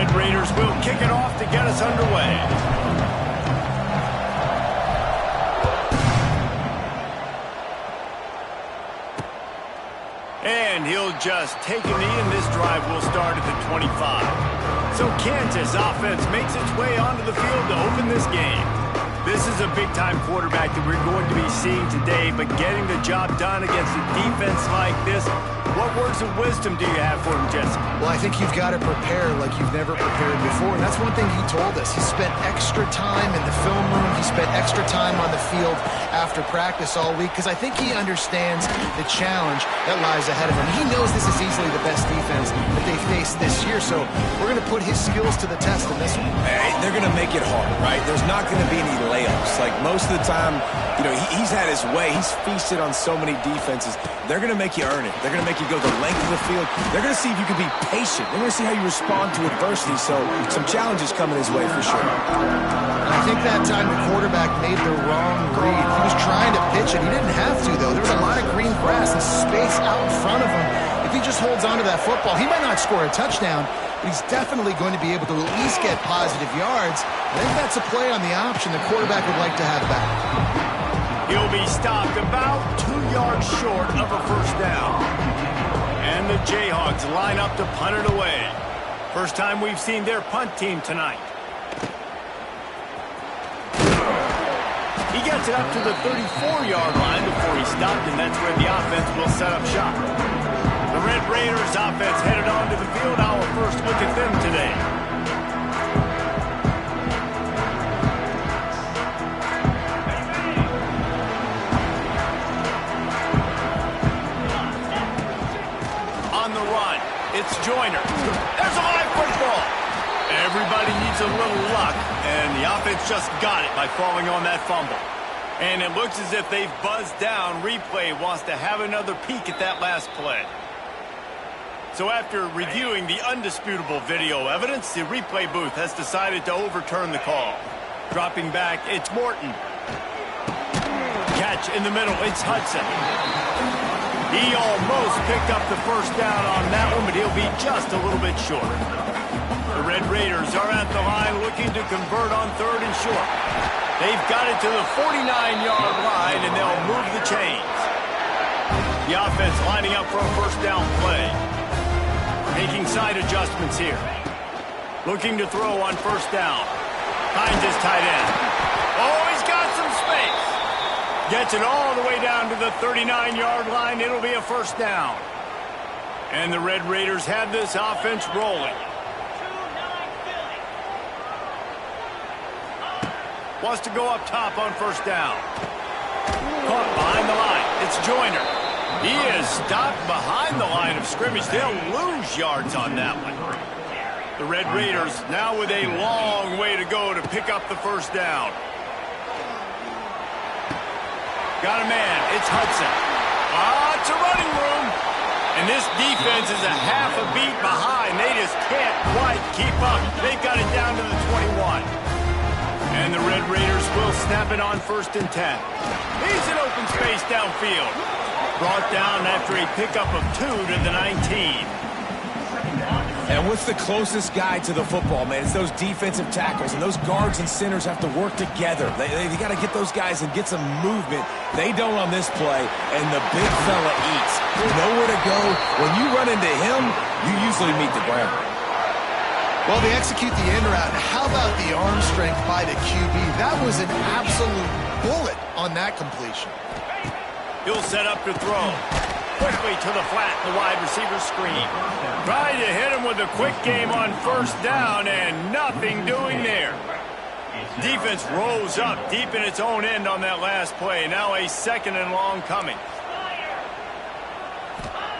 Red Raiders will kick it off to get us underway. And he'll just take a knee, and this drive will start at the 25. So Kansas offense makes its way onto the field to open this game. This is a big-time quarterback that we're going to be seeing today, but getting the job done against a defense like this, what words of wisdom do you have for him, Jesse? Well, I think you've got to prepare like you've never prepared before, and that's one thing he told us. He spent extra time in the film room. He spent extra time on the field after practice all week because I think he understands the challenge that lies ahead of him. He knows this is easily the best defense that they face this year, so we're going to put his skills to the test in this one. Hey, they're going to make it hard, right? There's not going to be any layups. Like most of the time, you know, he's had his way. He's feasted on so many defenses. They're going to make you earn it. They're going to make you go the length of the field. They're going to see if you can be patient. They're going to see how you respond to adversity. So some challenges coming his way for sure. I think that time the quarterback made the wrong read. He was trying to pitch it. He didn't have to, though. There was a lot of green grass and space out in front of him. If he just holds on to that football, he might not score a touchdown, but he's definitely going to be able to at least get positive yards. I think that's a play on the option the quarterback would like to have back. He'll be stopped about 2 yards short of a first down. And the Jayhawks line up to punt it away. First time we've seen their punt team tonight. He gets it up to the 34-yard line before he's stopped, and that's where the offense will set up shop. The Red Raiders offense headed onto the field. Our first look at them today. On the run, it's Joyner. There's a live football. Everybody needs a little luck, and the offense just got it by falling on that fumble. And it looks as if they've buzzed down. Replay wants to have another peek at that last play. So after reviewing the undisputable video evidence, the replay booth has decided to overturn the call. Dropping back, it's Morton. Catch in the middle, it's Hudson. He almost picked up the first down on that one, but he'll be just a little bit short. The Red Raiders are at the line looking to convert on 3rd and short. They've got it to the 49-yard line, and they'll move the chains. The offense lining up for a first down play. Making side adjustments here. Looking to throw on first down. Finds his tight end. Oh, he's got some space. Gets it all the way down to the 39-yard line. It'll be a first down. And the Red Raiders have this offense rolling. Wants to go up top on first down. Caught behind the line. It's Joyner. He is stopped behind the line of scrimmage. They'll lose yards on that one. The Red Raiders now with a long way to go to pick up the first down. Got a man. It's Hudson. It's a running room. And this defense is a half a beat behind. They just can't quite keep up. They've got it down to the 21. And the Red Raiders will snap it on 1st and 10. He's in open space downfield. Brought down after a pickup of 2 to the 19. And what's the closest guy to the football, man? It's those defensive tackles, and those guards and centers have to work together. They got to get those guys and get some movement. They don't on this play, and the big fella eats. Nowhere to go. When you run into him, you usually meet the ground. Well, they execute the in route. How about the arm strength by the QB? That was an absolute bullet on that completion. He'll set up to throw. Quickly to the flat, the wide receiver screen. Trying to hit him with a quick game on first down, and nothing doing there. Defense rolls up deep in its own end on that last play. Now a 2nd and long coming.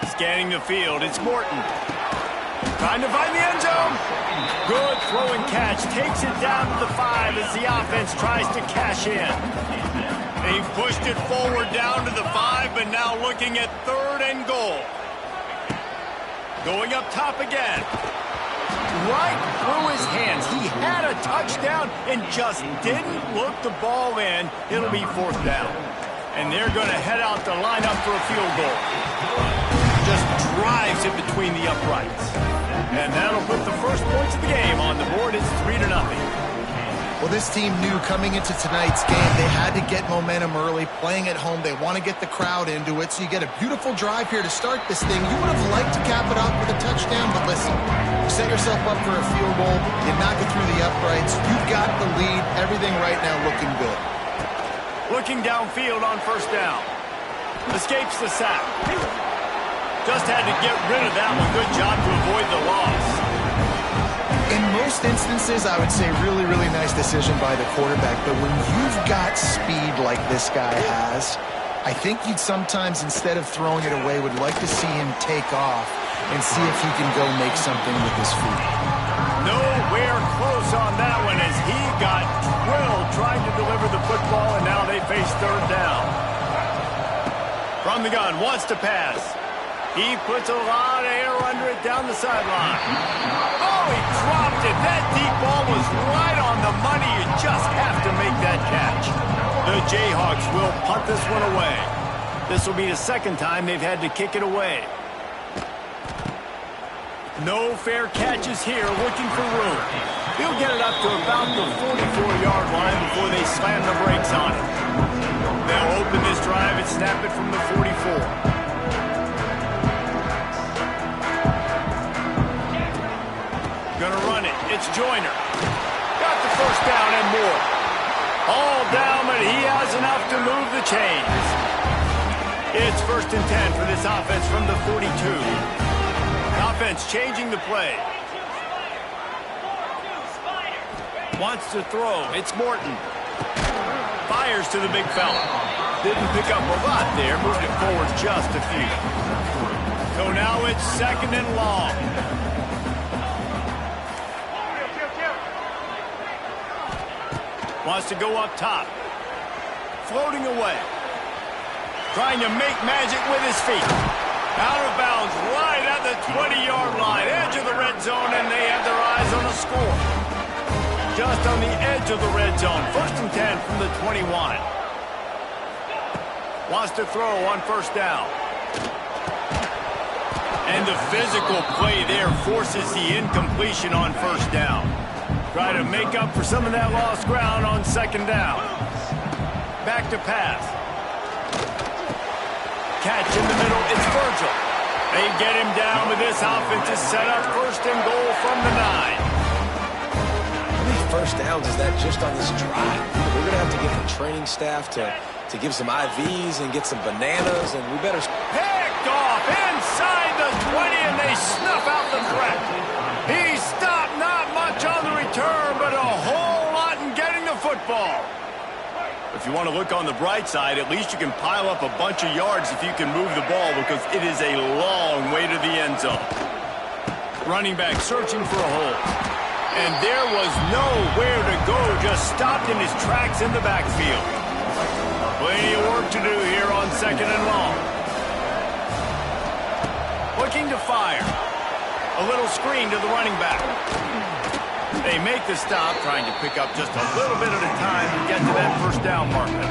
Scanning the field, it's Morton. Trying to find the end zone. Good throw and catch. Takes it down to the 5 as the offense tries to cash in. They've pushed it forward down to the 5, but now looking at 3rd and goal. Going up top again. Right through his hands. He had a touchdown and just didn't look the ball in. It'll be 4th down. And they're going to head out to line up for a field goal. Just drives it between between the uprights. And that'll put the first points of the game on the board. It's 3-0. Well, this team knew coming into tonight's game they had to get momentum early. Playing at home, they want to get the crowd into it. So you get a beautiful drive here to start this thing. You would have liked to cap it off with a touchdown, but listen, you set yourself up for a field goal. You knock it through the uprights. You've got the lead. Everything right now looking good. Looking downfield on first down. Escapes the sack. Just had to get rid of that one. Good job to avoid the loss. In most instances, I would say really, really nice decision by the quarterback. But when you've got speed like this guy has, I think you'd sometimes, instead of throwing it away, would like to see him take off and see if he can go make something with his feet. Nowhere close on that one as he got drilled trying to deliver the football, and now they face third down. From the gun, wants to pass. He puts a lot of air under it down the sideline. Oh, he dropped it. That deep ball was right on the money. You just have to make that catch. The Jayhawks will punt this one away. This will be the second time they've had to kick it away. No fair catches here, looking for room. He'll get it up to about the 44-yard line before they slam the brakes on it. They'll open this drive and snap it from the 44. Gonna run it. It's Joyner. Got the first down and more. All down, but he has enough to move the chains. It's 1st and 10 for this offense from the 42. Offense changing the play. Wants to throw. It's Morton. Fires to the big fella. Didn't pick up a lot there. Moved it forward just a few. So now it's 2nd and long. Wants to go up top. Floating away. Trying to make magic with his feet. Out of bounds right at the 20-yard line. Edge of the red zone, and they have their eyes on a score. Just on the edge of the red zone. 1st and 10 from the 21. Wants to throw on first down. And the physical play there forces the incompletion on first down. Try to make up for some of that lost ground on 2nd down. Back to pass. Catch in the middle. It's Virgil. They get him down with this offense is set up 1st and goal from the 9. How many first downs is that just on this drive? We're going to have to get the training staff to give some IVs and get some bananas, and we better... Picked off inside the 20, and they snuff out the threat. He stopped, not much on the return, but a whole lot in getting the football. If you want to look on the bright side, at least you can pile up a bunch of yards if you can move the ball, because it is a long way to the end zone. Running back searching for a hole. And there was nowhere to go, just stopped in his tracks in the backfield. Plenty of work to do here on 2nd and long. Looking to fire. A little screen to the running back. They make the stop, trying to pick up just a little bit at a time to get to that first down marker.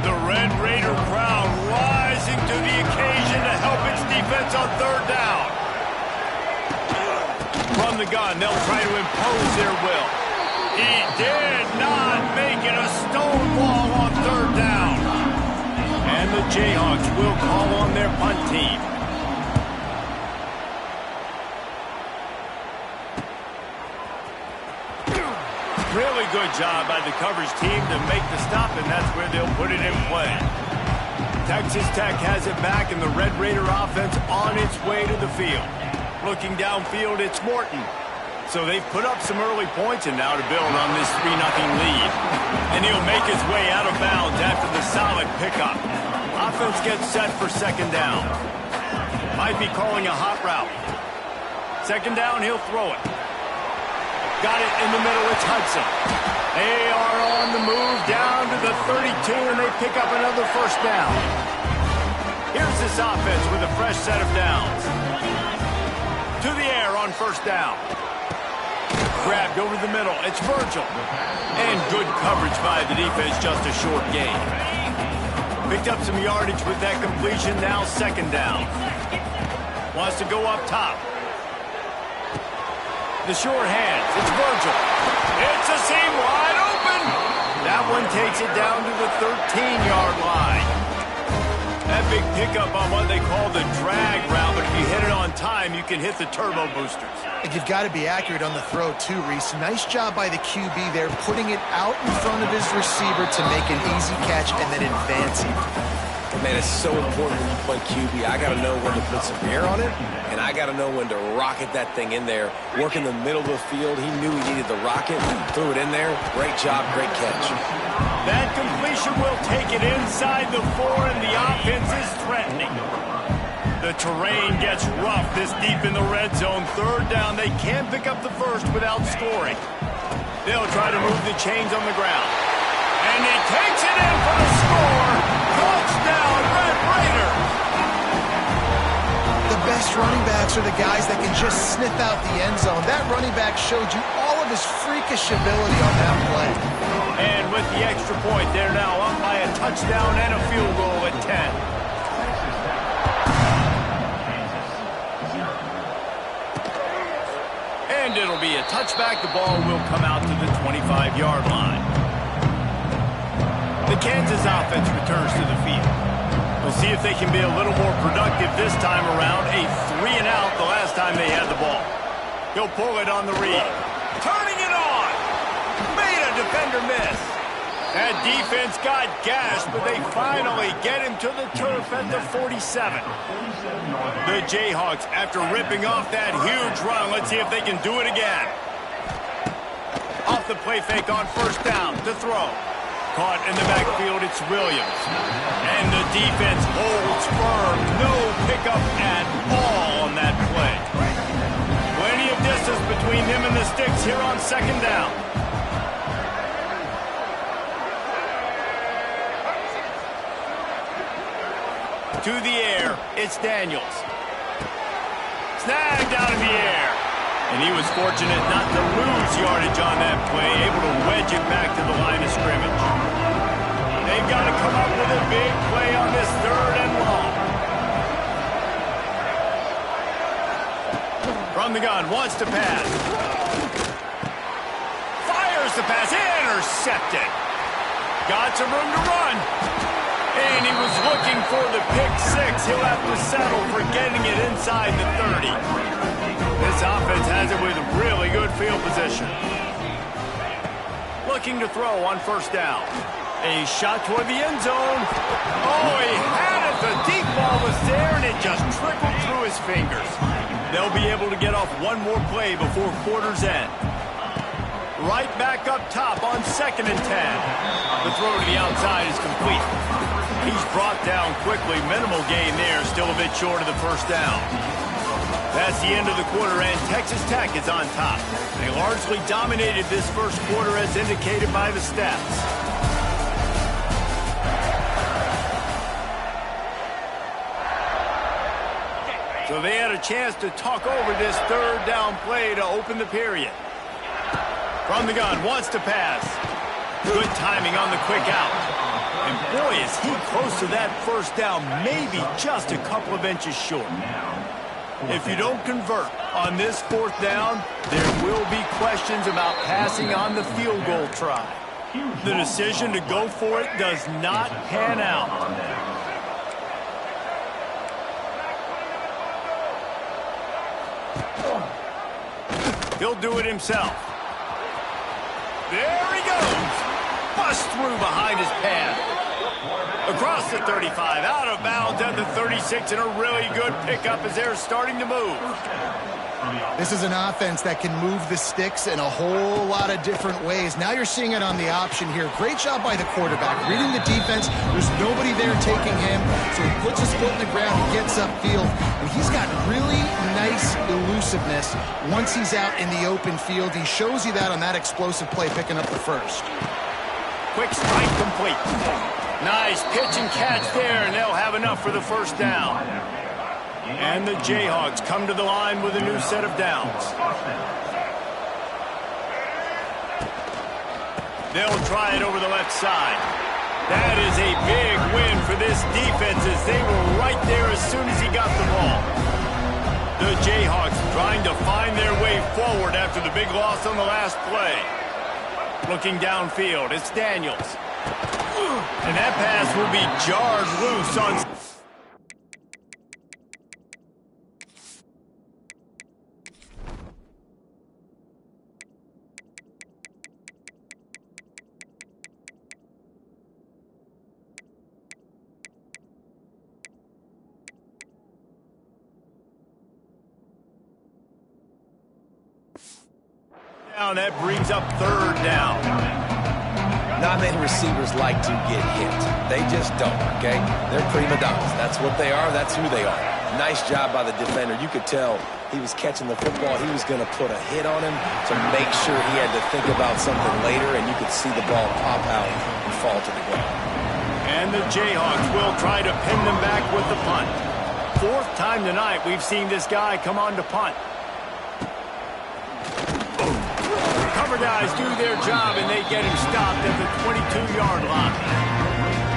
The Red Raider crowd rising to the occasion to help its defense on 3rd down. From the gun, they'll try to impose their will. He did not make it a stonewall on 3rd down. And the Jayhawks will call on their punt team. Really good job by the coverage team to make the stop, and that's where they'll put it in play. Texas Tech has it back, and the Red Raider offense on its way to the field. Looking downfield, it's Morton. So they've put up some early points, and now to build on this 3-0 lead. And he'll make his way out of bounds after the solid pickup. Offense gets set for 2nd down. Might be calling a hot route. 2nd down, he'll throw it. Got it in the middle, it's Hudson. They are on the move down to the 32, and they pick up another first down. Here's this offense with a fresh set of downs. To the air on first down. Grabbed over the middle, it's Virgil. And good coverage by the defense, just a short gain. Picked up some yardage with that completion, now 2nd down. Wants to go up top. The short hands. It's Virgil. It's a seam wide open. That one takes it down to the 13-yard line. That big pickup on what they call the drag route, but if you hit it on time, you can hit the turbo boosters. You've got to be accurate on the throw, too, Reese. Nice job by the QB there, putting it out in front of his receiver to make an easy catch and then advancing. Man, it's so important when you play QB. I got to know when to put some air on it, and I got to know when to rocket that thing in there. Work in the middle of the field. He knew he needed the rocket, threw it in there. Great job, great catch. That completion will take it inside the 4, and the offense is threatening. The terrain gets rough this deep in the red zone. Third down, they can't pick up the first without scoring. They'll try to move the chains on the ground. And he takes it in for the score. Touchdown, Red Raiders. The best running backs are the guys that can just sniff out the end zone. That running back showed you all of his freakish ability on that play. And with the extra point, they're now up by a touchdown and a field goal at 10. And it'll be a touchback. The ball will come out to the 25-yard line. The Kansas offense returns to the field. We'll see if they can be a little more productive this time around. A 3-and-out the last time they had the ball. He'll pull it on the read. Turning it on. Made a defender miss. That defense got gashed, but they finally get him to the turf at the 47. The Jayhawks, after ripping off that huge run, let's see if they can do it again. Off the play fake on first down to throw. Caught in the backfield, it's Williams. And the defense holds firm. No pickup at all on that play. Plenty of distance between them and the sticks here on second down. To the air, it's Daniels. Snagged out of the air. And he was fortunate not to lose yardage on that play, able to wedge it back to the line of scrimmage. They've got to come up with a big play on this 3rd and long. From the gun, wants to pass. Fires the pass, intercepted. Got some room to run. And he was looking for the pick 6. He'll have to settle for getting it inside the 30. This offense has it with really good field position. Looking to throw on first down. A shot toward the end zone. Oh, he had it. The deep ball was there, and it just trickled through his fingers. They'll be able to get off one more play before quarter's end. Right back up top on 2nd and 10. The throw to the outside is complete. He's brought down quickly. Minimal gain there. Still a bit short of the first down. That's the end of the quarter, and Texas Tech is on top. They largely dominated this first quarter as indicated by the stats. So they had a chance to talk over this 3rd down play to open the period. From the gun, wants to pass. Good timing on the quick out. And boy, is he close to that first down, maybe just a couple of inches short. If you don't convert on this 4th down, there will be questions about passing on the field goal try. The decision to go for it does not pan out. He'll do it himself. There he goes. Bust through behind his pad. Across the 35, out of bounds at the 36, and a really good pickup as they're starting to move. This is an offense that can move the sticks in a whole lot of different ways. Now you're seeing it on the option here. Great job by the quarterback. Reading the defense, there's nobody there taking him, so he puts his foot in the ground, he gets upfield, and he's got really nice elusiveness once he's out in the open field. He shows you that on that explosive play, picking up the first. Quick strike complete. Nice pitch and catch there, and they'll have enough for the first down. And the Jayhawks come to the line with a new set of downs. They'll try it over the left side. That is a big win for this defense as they were right there as soon as he got the ball. The Jayhawks trying to find their way forward after the big loss on the last play. Looking downfield, it's Daniels. And that pass will be jarred loose on... That brings up third down. Not many receivers like to get hit. They just don't, okay? They're prima donnas. That's what they are. That's who they are. Nice job by the defender. You could tell he was catching the football. He was going to put a hit on him to make sure he had to think about something later, and you could see the ball pop out and fall to the ground. And the Jayhawks will try to pin them back with the punt. Fourth time tonight we've seen this guy come on to punt. Guys do their job and they get him stopped at the 22-yard line.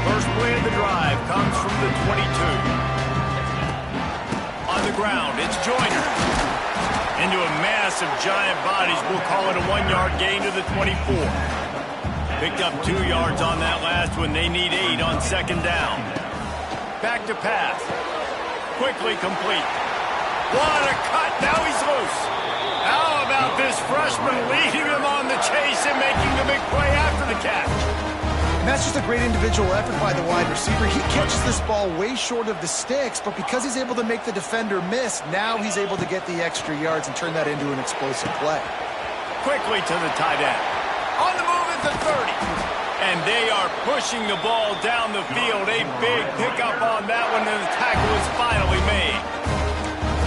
First play of the drive comes from the 22. On the ground, it's Joyner. Into a mass of giant bodies, we'll call it a 1-yard gain to the 24. Picked up 2 yards on that last one. They need 8 on second down. Back to pass. Quickly complete. What a cut. Now he's loose. How about this freshman leading him on the chase and making the big play after the catch? And that's just a great individual effort by the wide receiver. He catches this ball way short of the sticks, but because he's able to make the defender miss, now he's able to get the extra yards and turn that into an explosive play. Quickly to the tight end. On the move at the 30. And they are pushing the ball down the field. A big pickup on that one, and the tackle is finally made.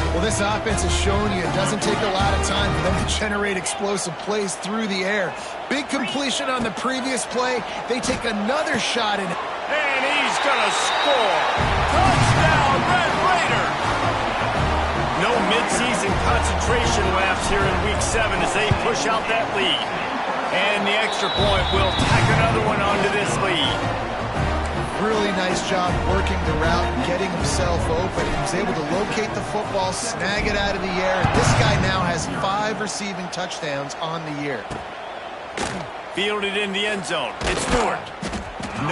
Well, this offense has shown you it doesn't take a lot of time for them to generate explosive plays through the air. Big completion on the previous play. They take another shot in. And he's going to score. Touchdown, Red Raiders! No midseason concentration lapse here in Week 7 as they push out that lead. And the extra point will tack another one onto this lead. Really nice job working the route and getting himself open. He was able to locate the football, snag it out of the air. And this guy now has 5 receiving touchdowns on the year. Fielded in the end zone. It's Stewart.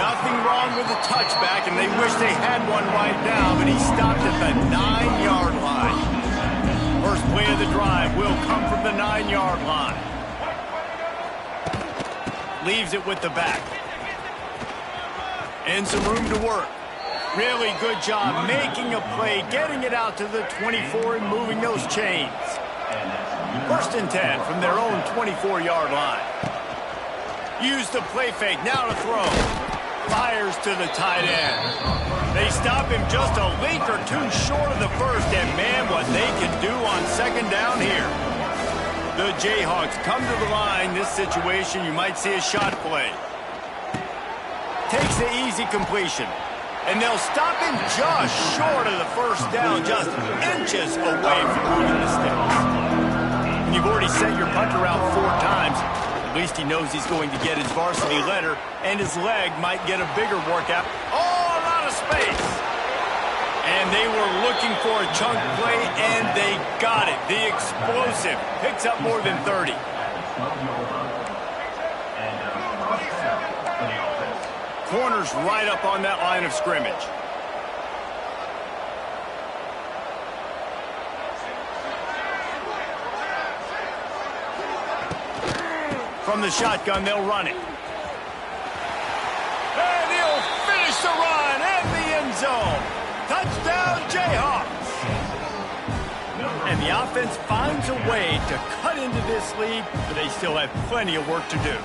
Nothing wrong with the touchback, and they wish they had one right now, but he stopped at the 9-yard line. First play of the drive will come from the 9-yard line. Leaves it with the back. And some room to work. Really good job making a play, getting it out to the 24 and moving those chains. First and 10 from their own 24-yard line. Use the play fake, now to throw. Fires to the tight end. They stop him just a link or two short of the first, and man, what they can do on second down here. The Jayhawks come to the line. This situation, you might see a shot play. Takes the easy completion. And they'll stop him just short of the first down, just inches away from moving the sticks. And you've already sent your punter out 4 times. At least he knows he's going to get his varsity letter, and his leg might get a bigger workout. All out of space. And they were looking for a chunk play, and they got it. The explosive picks up more than 30. Corners right up on that line of scrimmage. From the shotgun, they'll run it. And he'll finish the run in the end zone. Touchdown, Jayhawks. And the offense finds a way to cut into this lead, but they still have plenty of work to do.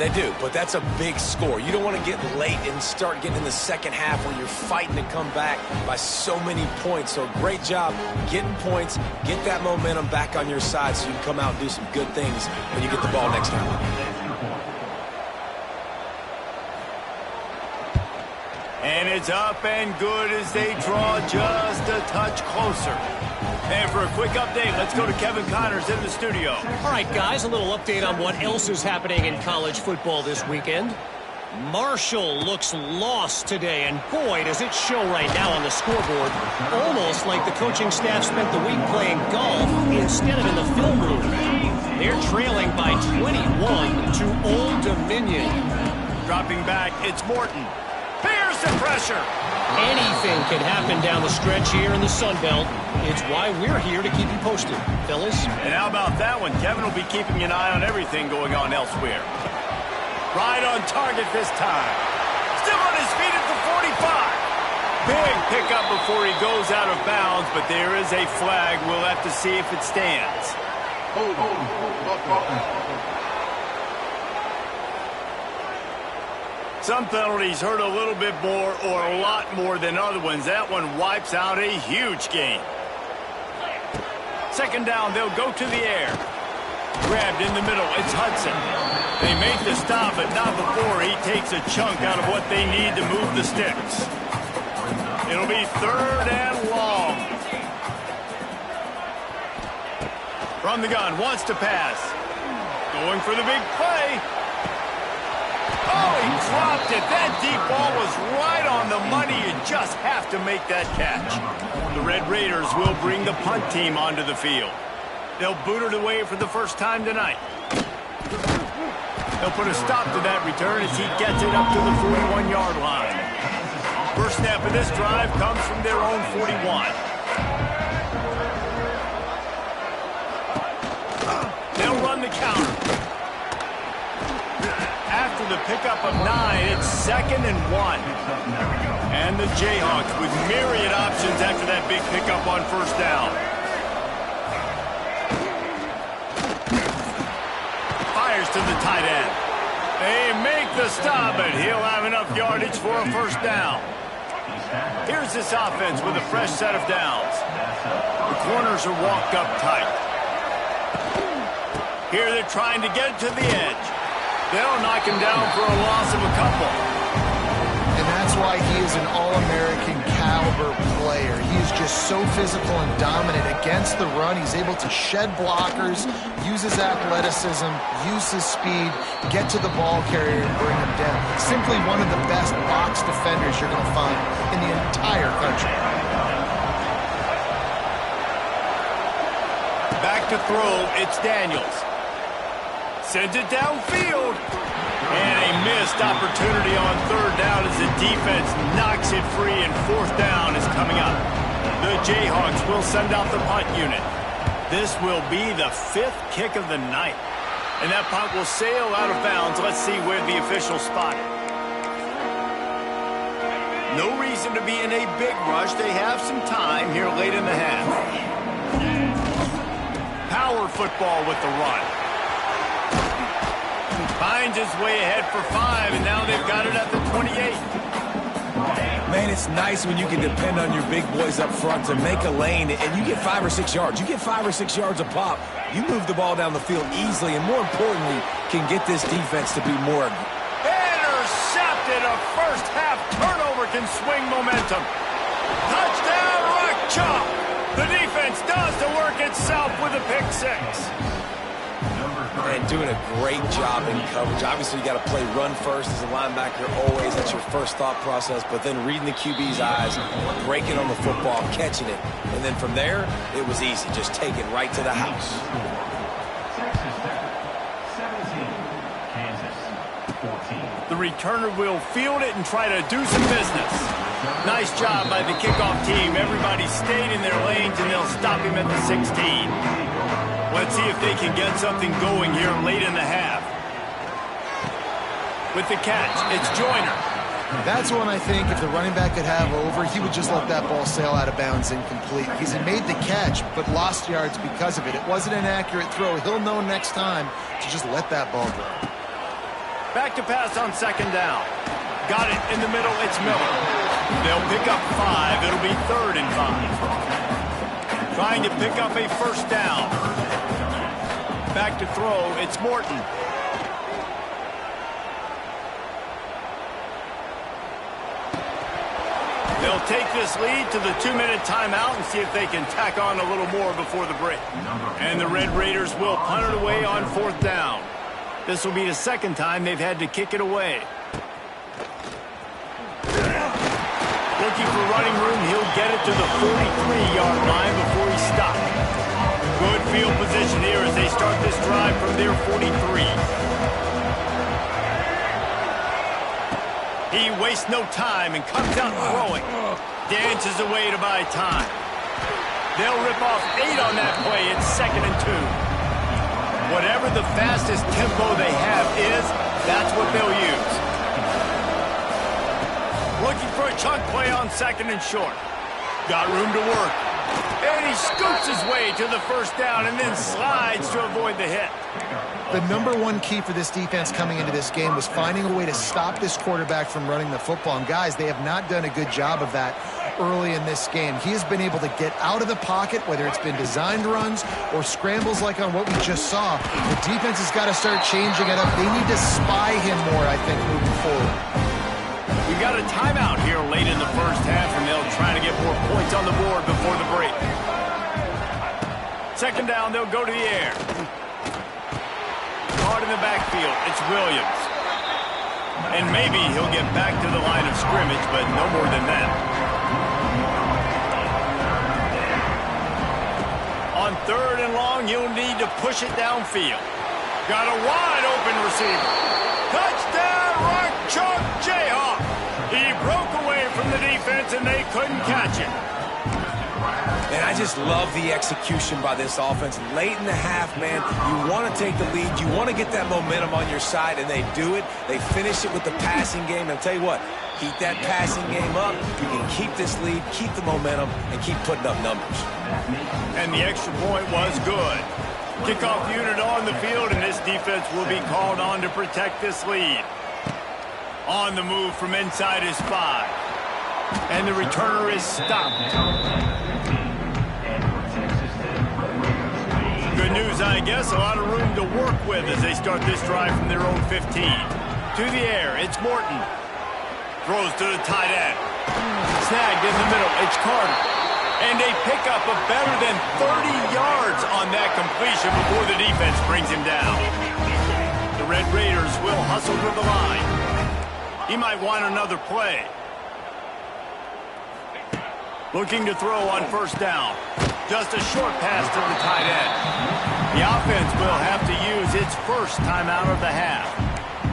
They do, but that's a big score. You don't want to get late and start getting in the second half where you're fighting to come back by so many points. So great job getting points, get that momentum back on your side so you can come out and do some good things when you get the ball next time. And it's up and good as they draw just a touch closer. And for a quick update, let's go to Kevin Connors in the studio. All right, guys, a little update on what else is happening in college football this weekend. Marshall looks lost today, and boy, does it show right now on the scoreboard. Almost like the coaching staff spent the week playing golf instead of in the film room. They're trailing by 21 to Old Dominion. Dropping back, it's Morton. Here's the pressure. Anything can happen down the stretch here in the Sun Belt. It's why we're here to keep you posted, fellas. And how about that one? Kevin will be keeping an eye on everything going on elsewhere. Right on target this time. Still on his feet at the 45. Big pickup before he goes out of bounds, but there is a flag. We'll have to see if it stands. Some penalties hurt a little bit more or a lot more than other ones. That one wipes out a huge game. Second down, they'll go to the air. Grabbed in the middle, it's Hudson. They make the stop, but not before he takes a chunk out of what they need to move the sticks. It'll be third and long. From the gun, wants to pass. Going for the big play. Oh, he dropped it. That deep ball was right on the money. You just have to make that catch. The Red Raiders will bring the punt team onto the field. They'll boot it away for the first time tonight. They'll put a stop to that return as he gets it up to the 41-yard line. First snap of this drive comes from their own 41. They'll run the counter. After the pickup of 9, it's 2nd and 1. And the Jayhawks with myriad options after that big pickup on first down. Fires to the tight end. They make the stop, but he'll have enough yardage for a first down. Here's this offense with a fresh set of downs. The corners are walked up tight. Here they're trying to get it to the edge. They'll knock him down for a loss of a couple. And that's why he is an All-American caliber player. He is just so physical and dominant against the run. He's able to shed blockers, use his athleticism, use his speed, get to the ball carrier and bring him down. Simply one of the best box defenders you're going to find in the entire country. Back to throw, it's Daniels. Sends it downfield. And a missed opportunity on third down as the defense knocks it free and fourth down is coming up. The Jayhawks will send out the punt unit. This will be the 5th kick of the night. And that punt will sail out of bounds. Let's see where the official spotted. No reason to be in a big rush. They have some time here late in the half. Power football with the run. Finds his way ahead for 5, and now they've got it at the 28. Man, it's nice when you can depend on your big boys up front to make a lane, and you get 5 or 6 yards. You get 5 or 6 yards a pop. You move the ball down the field easily, and more importantly, can get this defense to be more. Intercepted. A first-half turnover can swing momentum. Touchdown, Rock Chalk. The defense does the work itself with a pick 6. And doing a great job in coverage. Obviously, you got to play run first as a linebacker always. That's your first thought process. But then reading the QB's eyes, breaking on the football, catching it. And then from there, it was easy. Just take it right to the house. The returner will field it and try to do some business. Nice job by the kickoff team. Everybody stayed in their lanes, and they'll stop him at the 16. Let's see if they can get something going here late in the half. With the catch, it's Joyner. That's one I think if the running back could have over, he would just let that ball sail out of bounds incomplete. Because he made the catch, but lost yards because of it. It wasn't an accurate throw. He'll know next time to just let that ball go. Back to pass on second down. Got it in the middle, it's Miller. They'll pick up 5. It'll be 3rd and 5. Trying to pick up a first down. Back to throw, it's Morton. They'll take this lead to the 2-minute timeout and see if they can tack on a little more before the break. And the Red Raiders will punt it away on 4th down. This will be the 2nd time they've had to kick it away. Looking for running room, he'll get it to the 43-yard line before he stops. Good field position here as they start this drive from their 43. He wastes no time and comes out throwing. Dances away to buy time. They'll rip off 8 on that play. It's 2nd and 2. Whatever the fastest tempo they have is, that's what they'll use. Looking for a chunk play on 2nd and short. Got room to work. And he scoops his way to the first down and then slides to avoid the hit. The number one key for this defense coming into this game was finding a way to stop this quarterback from running the football. And guys, they have not done a good job of that early in this game. He has been able to get out of the pocket, whether it's been designed runs or scrambles like on what we just saw. The defense has got to start changing it up. They need to spy him more, I think, moving forward. We've got a timeout here late in the first half, and they'll try to get more points on the board before the break. 2nd down, they'll go to the air. Hard in the backfield, it's Williams. And maybe he'll get back to the line of scrimmage, but no more than that. On 3rd and long, you'll need to push it downfield. Got a wide open receiver. Touchdown, Rock Chalk Jayhawk. He broke away from the defense and they couldn't catch him. And I just love the execution by this offense. Late in the half, man, you want to take the lead. You want to get that momentum on your side, and they do it. They finish it with the passing game. And I'll tell you what, keep that passing game up. You can keep this lead, keep the momentum, and keep putting up numbers. And the extra point was good. Kickoff unit on the field, and this defense will be called on to protect this lead. On the move from inside his 5. And the returner is stopped. Good news, I guess. A lot of room to work with as they start this drive from their own 15. To the air, it's Morton. Throws to the tight end. Snagged in the middle, it's Carter. And they pick up a better than 30 yards on that completion before the defense brings him down. The Red Raiders will hustle to the line. He might want another play. Looking to throw on 1st down. Just a short pass to the tight end. The offense will have to use its first timeout of the half.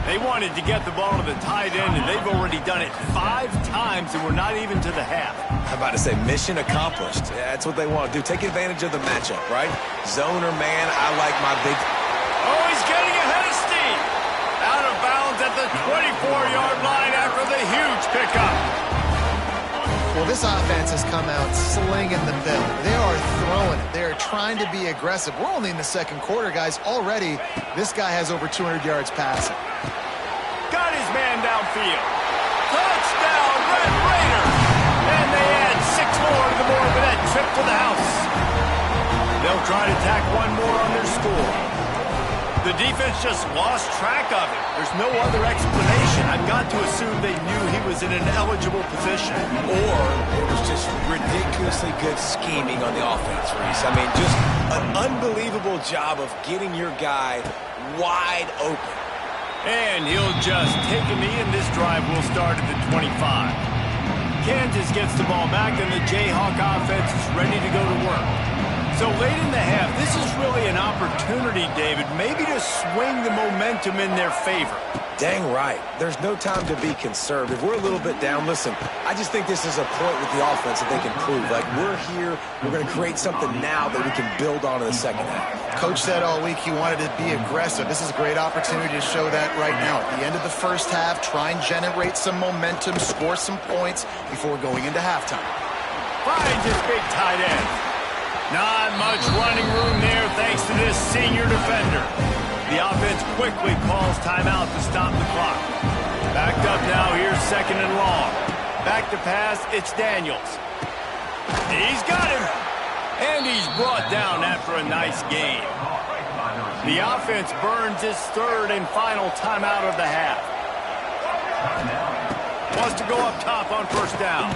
They wanted to get the ball to the tight end, and they've already done it 5 times, and we're not even to the half. I'm about to say mission accomplished. Yeah, that's what they want to do. Take advantage of the matchup, right? Zone or man, I like my big... Oh, he's getting ahead of steam. Out of bounds at the 24-yard line after the huge pickup. Well, this offense has come out slinging the pill. They are throwing it. They are trying to be aggressive. We're only in the 2nd quarter, guys. Already, this guy has over 200 yards passing. Got his man downfield. Touchdown, Red Raiders! And they add 6 more to the board with that trip to the house. They'll try to tack one more on their score. The defense just lost track of it. There's no other explanation. I've got to assume they knew he was in an eligible position. Or it was just ridiculously good scheming on the offense, Reese. I mean, just an unbelievable job of getting your guy wide open. And he'll just take a knee, and this drive will start at the 25. Kansas gets the ball back, and the Jayhawk offense is ready to go to work. So late in the half, this is really an opportunity, David, maybe to swing the momentum in their favor. Dang right. There's no time to be conservative. We're a little bit down. Listen, I just think this is a point with the offense that they can prove. Like, we're here, we're going to create something now that we can build on in the 2nd half. Coach said all week he wanted to be aggressive. This is a great opportunity to show that right now. At the end of the first half, try and generate some momentum, score some points before going into halftime. Finds his big tight end. Not much running room there thanks to this senior defender. The offense quickly calls timeout to stop the clock. Backed up now, here's 2nd and long. Back to pass, it's Daniels. He's got him. And he's brought down after a nice gain. The offense burns its 3rd and final timeout of the half. Wants to go up top on 1st down.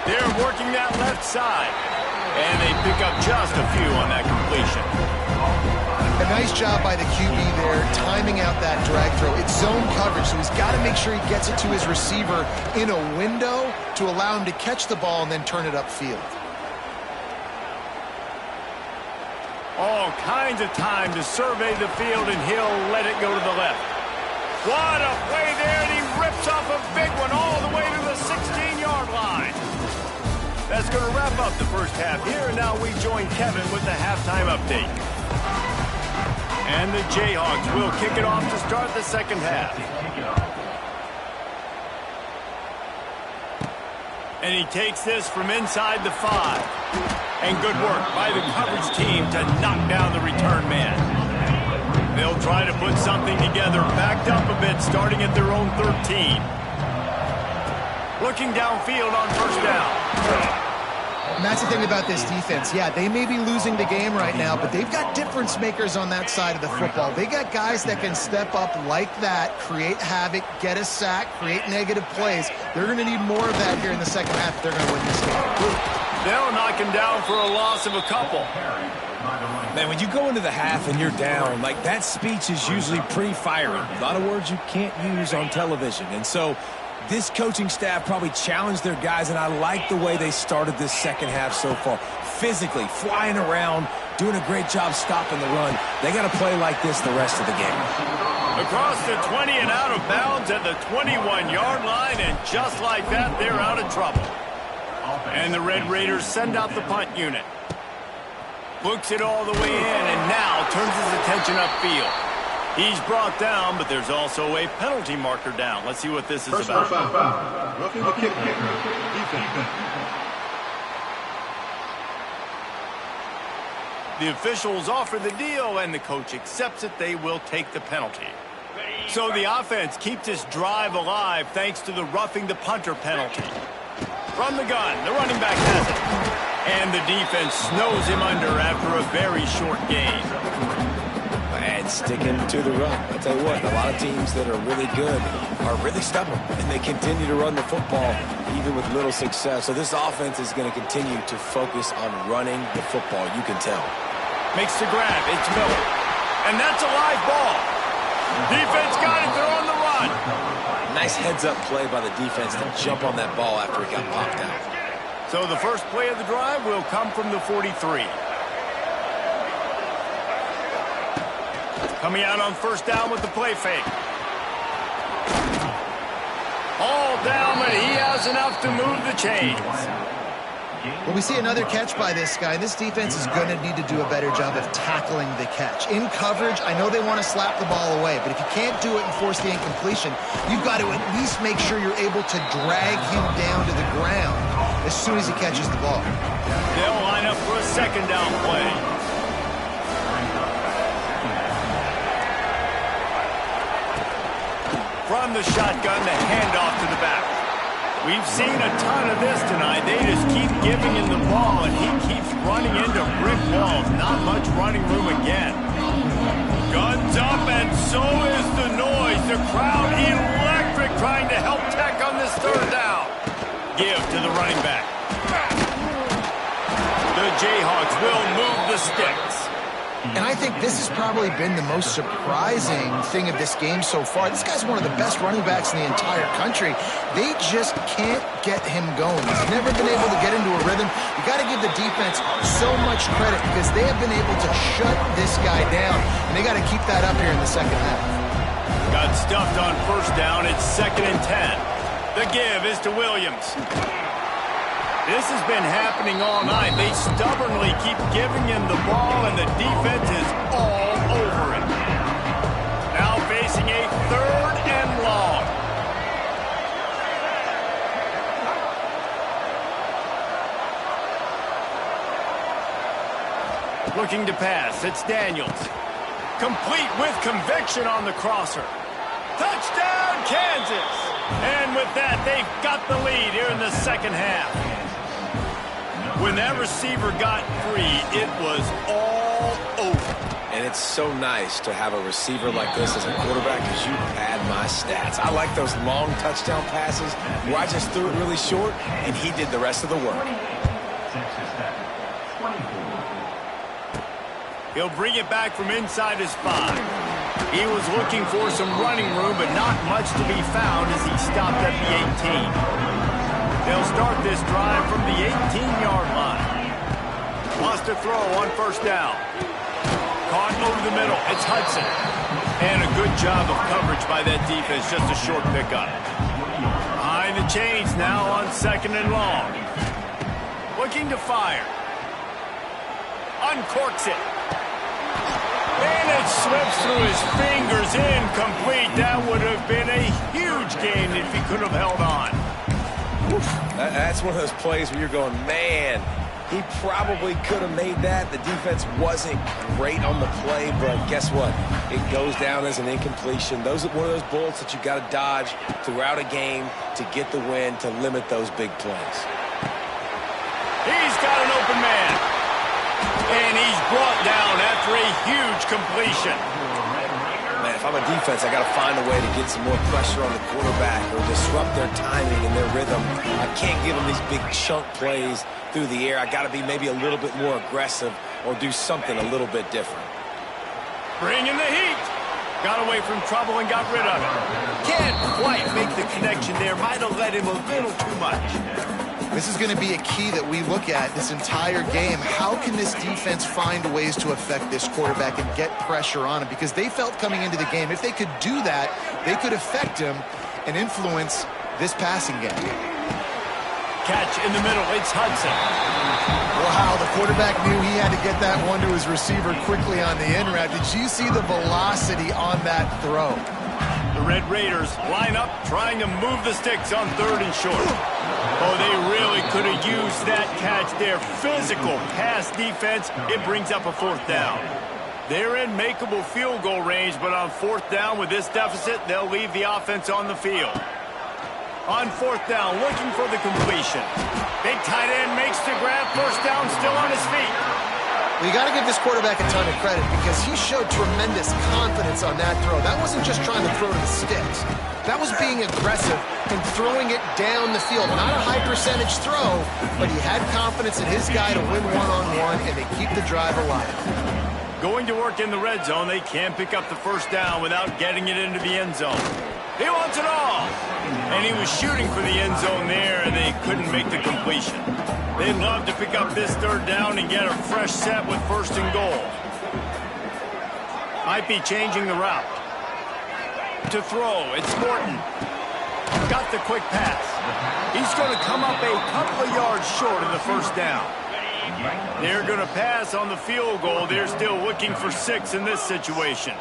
They're working that left side. And they pick up just a few on that completion. A nice job by the QB there, timing out that drag throw. It's zone coverage, so he's got to make sure he gets it to his receiver in a window to allow him to catch the ball and then turn it upfield. All kinds of time to survey the field, and he'll let it go to the left. What a play there, and he rips off a big one all the way to the 16-yard line. That's going to wrap up the first half here, and now we join Kevin with the halftime update. And the Jayhawks will kick it off to start the second half. And he takes this from inside the 5. And good work by the coverage team to knock down the return man. They'll try to put something together, backed up a bit, starting at their own 13. Looking downfield on first down. And that's the thing about this defense. Yeah, they may be losing the game right now, but they've got difference makers on that side of the football. They got guys that can step up like that, create havoc, get a sack, create negative plays. They're going to need more of that here in the second half if they're going to win this game. They'll knock him down for a loss of a couple. Man, when you go into the half and you're down, like that speech is usually pretty fiery. A lot of words you can't use on television. And so this coaching staff probably challenged their guys, and I like the way they started this second half so far. Physically, flying around, doing a great job stopping the run. They got to play like this the rest of the game. Across the 20 and out of bounds at the 21-yard line, and just like that, they're out of trouble. And the Red Raiders send out the punt unit. Books it all the way in, and now turns his attention upfield. He's brought down, but there's also a penalty marker down. Let's see what this is about. Roughing the kick. The officials offer the deal, and the coach accepts it. They will take the penalty. So the offense keeps this drive alive thanks to the roughing the punter penalty. From the gun, the running back has it. And the defense snows him under after a very short gain. And sticking to the run. I'll tell you what, a lot of teams that are really good are really stubborn, and they continue to run the football even with little success. So this offense is going to continue to focus on running the football. You can tell. Makes the grab. It's Miller. And that's a live ball. Defense got it. They're on the run. Nice heads-up play by the defense to jump on that ball after it got popped out. So the first play of the drive will come from the 43. Coming out on first down with the play fake. All down, but he has enough to move the chains. Well, we see another catch by this guy. This defense is going to need to do a better job of tackling the catch. In coverage, I know they want to slap the ball away, but if you can't do it and force the incompletion, you've got to at least make sure you're able to drag him down to the ground as soon as he catches the ball. They'll line up for a second down play. From the shotgun, the handoff to the back. We've seen a ton of this tonight. They just keep giving him the ball, and he keeps running into brick walls. Not much running room again. Guns up, and so is the noise. The crowd electric, trying to help Tech on this third down. Give to the running back. The Jayhawks will move the sticks. And I think this has probably been the most surprising thing of this game so far. This guy's one of the best running backs in the entire country. They just can't get him going. He's never been able to get into a rhythm. You got to give the defense so much credit because they have been able to shut this guy down. And they got to keep that up here in the second half. Got stuffed on first down. It's 2nd and 10. The give is to Williams. This has been happening all night. They stubbornly keep giving him the ball, and the defense is all over it. Now facing a 3rd and long. Looking to pass. It's Daniels. Complete with conviction on the crosser. Touchdown, Kansas! And with that, they've got the lead here in the second half. When that receiver got free, it was all over. And it's so nice to have a receiver like this as a quarterback because you pad my stats. I like those long touchdown passes where I just threw it really short and he did the rest of the work. He'll bring it back from inside his 5. He was looking for some running room, but not much to be found as he stopped at the 18. They'll start this drive from the 18-yard line. Lost a throw on first down. Caught over the middle. It's Hudson. And a good job of coverage by that defense. Just a short pickup. Behind the chains now on 2nd and long. Looking to fire. Uncorks it. And it slips through his fingers. Incomplete. That would have been a huge gain if he could have held on. That's one of those plays where you're going, man, he probably could have made that. The defense wasn't great on the play, but guess what? It goes down as an incompletion. Those are one of those bullets that you got to dodge throughout a game to get the win, to limit those big plays. He's got an open man. And he's brought down after a huge completion. Man, if I'm a defense, I got to find a way to get some more pressure on the quarterback or disrupt their timing and their rhythm. I can't give them these big chunk plays through the air. I got to be maybe a little bit more aggressive or do something a little bit different. Bringing the heat. Got away from trouble and got rid of it. Can't quite make the connection there. Might have let him a little too much. This is going to be a key that we look at this entire game. How can this defense find ways to affect this quarterback and get pressure on him? Because they felt coming into the game, if they could do that, they could affect him and influence this passing game. Catch in the middle. It's Hudson. Wow, the quarterback knew he had to get that one to his receiver quickly on the in route. Did you see the velocity on that throw? The Red Raiders line up, trying to move the sticks on 3rd and short. Oh, they really could have used that catch there. Physical pass defense. It brings up a 4th down. They're in makeable field goal range, but on 4th down with this deficit, they'll leave the offense on the field. On 4th down, looking for the completion. Big tight end makes the grab. 1st down, still on his feet. Well, you got to give this quarterback a ton of credit because he showed tremendous confidence on that throw. That wasn't just trying to throw to the sticks. That was being aggressive and throwing it down the field. Not a high percentage throw, but he had confidence in his guy to win one-on-one, and they keep the drive alive. Going to work in the red zone, they can't pick up the 1st down without getting it into the end zone. He wants it all. And he was shooting for the end zone there, and they couldn't make the completion. They'd love to pick up this 3rd down and get a fresh set with 1st and goal. Might be changing the route. To throw, it's Morton. Got the quick pass. He's going to come up a couple of yards short of the 1st down. They're going to pass on the field goal. They're still looking for 6 in this situation.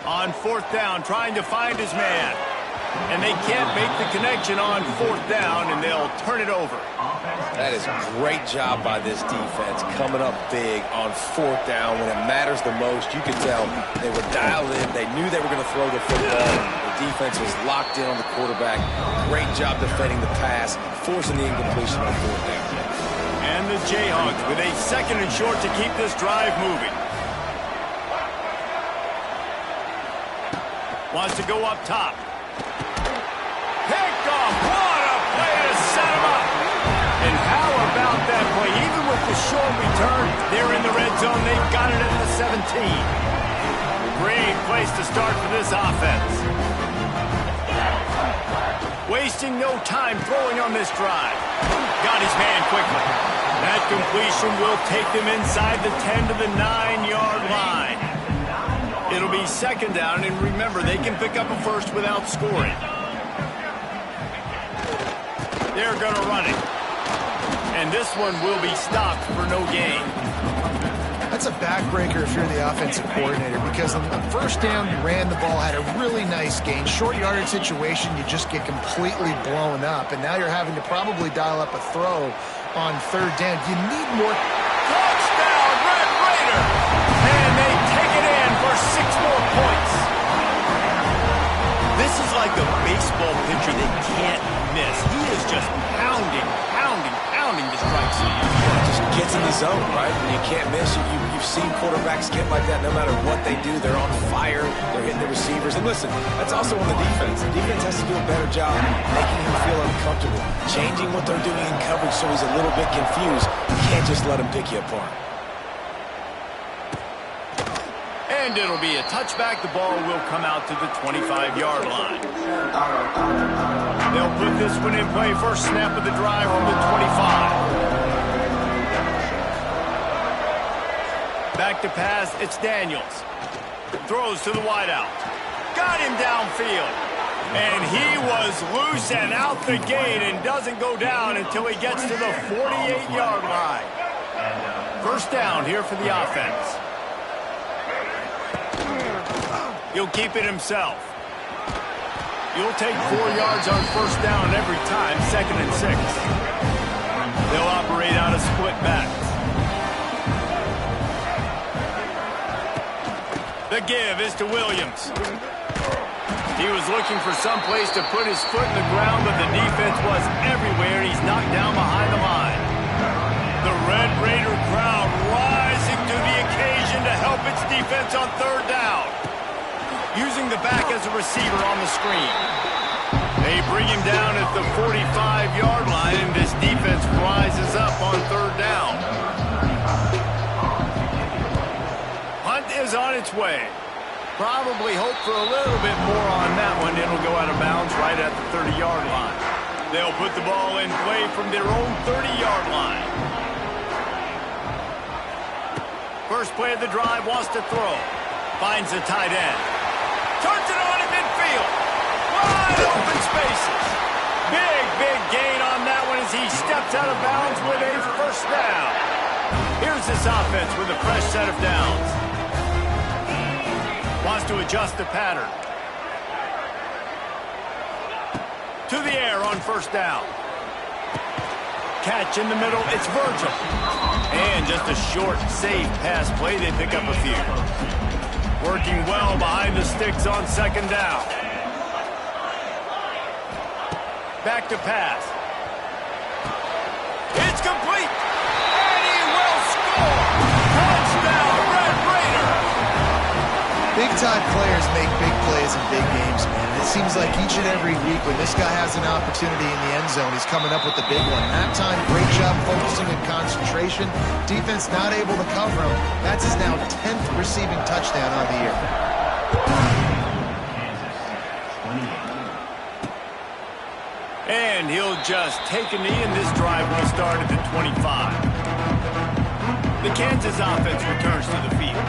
On 4th down, trying to find his man. And they can't make the connection on 4th down, and they'll turn it over. That is a great job by this defense, coming up big on 4th down when it matters the most. You could tell they were dialed in. They knew they were going to throw the football. The defense was locked in on the quarterback. Great job defending the pass, forcing the incompletion on 4th down. And the Jayhawks with a 2nd and short to keep this drive moving. Wants to go up top. Picked off. What a play to set him up. And how about that play? Even with the short return, they're in the red zone. They've got it at the 17. Great place to start for this offense. Wasting no time throwing on this drive. Got his man quickly. That completion will take them inside the 10 to the 9-yard line. It'll be 2nd down, and remember, they can pick up a 1st without scoring. They're going to run it. And this one will be stopped for no gain. That's a backbreaker if you're the offensive coordinator, because on the 1st down, you ran the ball, had a really nice gain. Short yardage situation, you just get completely blown up. And now you're having to probably dial up a throw on 3rd down. You need more. Touchdown, Red Raider! And they take it in for 6 more points. This is like a baseball pitcher that can't miss. He is just pounding the strike zone. Just gets in the the zone, right? And you can't miss. You've seen quarterbacks get like that no matter what they do. They're on fire. They're hitting the receivers. And listen, that's also on the defense. The defense has to do a better job making him feel uncomfortable, changing what they're doing in coverage so he's a little bit confused. You can't just let him pick you apart. And it'll be a touchback. The ball will come out to the 25-yard line. They'll put this one in play. First snap of the drive from the 25. Back to pass, it's Daniels. Throws to the wideout. Got him downfield. And he was loose and out the gate and doesn't go down until he gets to the 48-yard line. First down here for the offense. He'll keep it himself. You'll take 4 yards on first down every time, 2nd and 6. They'll operate out of split backs. The give is to Williams. He was looking for some place to put his foot in the ground, but the defense was everywhere. He's knocked down behind the line. The Red Raider crowd rising to the occasion to help its defense on third down. Using the back as a receiver on the screen. They bring him down at the 45-yard line, and this defense rises up on third down. Hunt is on its way. Probably hope for a little bit more on that one. It'll go out of bounds right at the 30-yard line. They'll put the ball in play from their own 30-yard line. First play of the drive, wants to throw. Finds the tight end. Turns it on in midfield. Wide open spaces. Big gain on that one as he steps out of bounds with a first down. Here's this offense with a fresh set of downs. Wants to adjust the pattern. To the air on first down. Catch in the middle. It's Virgil. And just a short, safe pass play. They pick up a few. Working well behind the sticks on second down. Back to pass. It's complete. And he will score. Touchdown, Red Raider. Big-time players make big plays in big games, man. It seems like each and every week when this guy has an opportunity in the end zone, he's coming up with the big one. That time, great job focusing and concentration. Defense not able to cover him. That's his now 10th receiving touchdown on the year. And he'll just take a knee, and this drive will start at the 25. The Kansas offense returns to the field.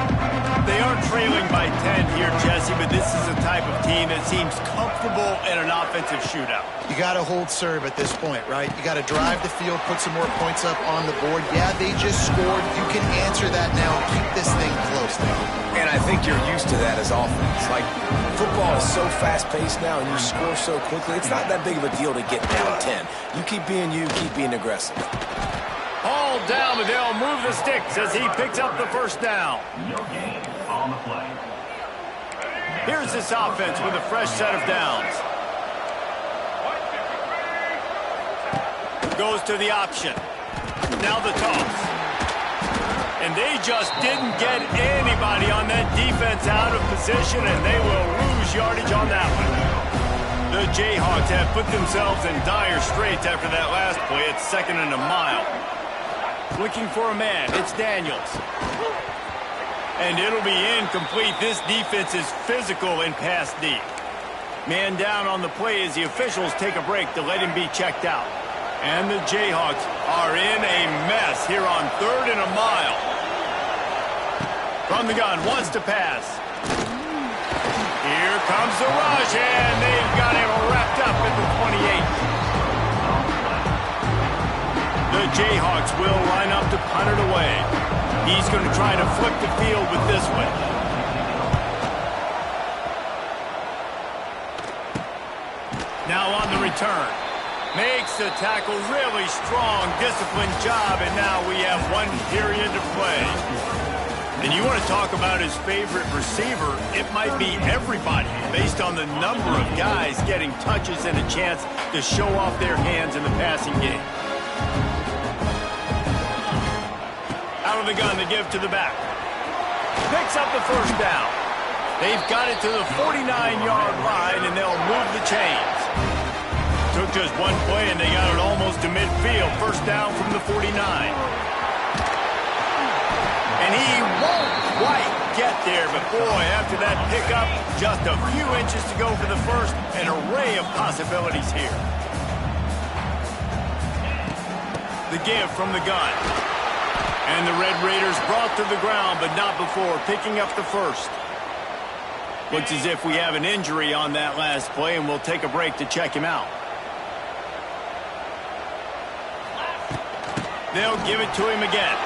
They are trailing by 10 here, Jesse, but this is a type of team that seems comfortable in an offensive shootout. You got to hold serve at this point, right? You got to drive the field, put some more points up on the board. Yeah, they just scored. You can answer that now and keep this thing close now. And I think you're used to that as offense. Like, football is so fast-paced now and you score so quickly, it's not that big of a deal to get down 10. You keep being you, keep being aggressive. All down, but they'll move the sticks as he picks up the first down. On the play. Here's this offense with a fresh set of downs. Goes to the option. Now the toss. And they just didn't get anybody on that defense out of position, and they will lose yardage on that one. The Jayhawks have put themselves in dire straits after that last play. It's 2nd and a mile. Looking for a man. It's Daniels. And it'll be incomplete. This defense is physical and pass deep. Man down on the play as the officials take a break to let him be checked out. And the Jayhawks are in a mess here on 3rd and a mile. From the gun, wants to pass. Here comes the rush, and they've got him wrapped up at the 28. The Jayhawks will line up to punt it away. He's going to try to flip the field with this one. Now on the return. Makes the tackle, really strong, disciplined job, and now we have 1 period to play. And you want to talk about his favorite receiver, it might be everybody based on the number of guys getting touches and a chance to show off their hands in the passing game. From the gun, they give to the back. Picks up the first down. They've got it to the 49-yard line, and they'll move the chains. Took just one play, and they got it almost to midfield. First down from the 49. And he won't quite get there, but boy, after that pickup, just a few inches to go for the first. An array of possibilities here. The give from the gun. And the Red Raiders brought to the ground, but not before picking up the first. Looks as if we have an injury on that last play, and we'll take a break to check him out. They'll give it to him again.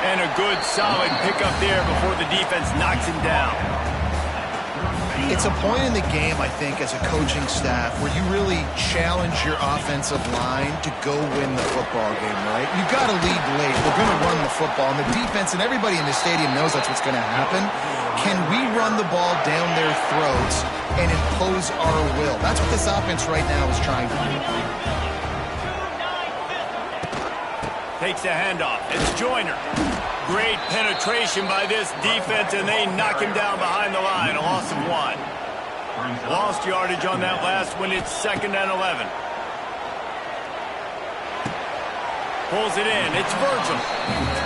And a good, solid pickup there before the defense knocks him down. It's a point in the game, I think, as a coaching staff where you really challenge your offensive line to go win the football game, right? You've got to lead late. We're going to run the football. And the defense and everybody in the stadium knows that's what's going to happen. Can we run the ball down their throats and impose our will? That's what this offense right now is trying to do. Takes the handoff. It's Joyner. Great penetration by this defense, and they knock him down behind the line. A loss of 1. Lost yardage on that last one. It's 2nd and 11. Pulls it in. It's Virgil.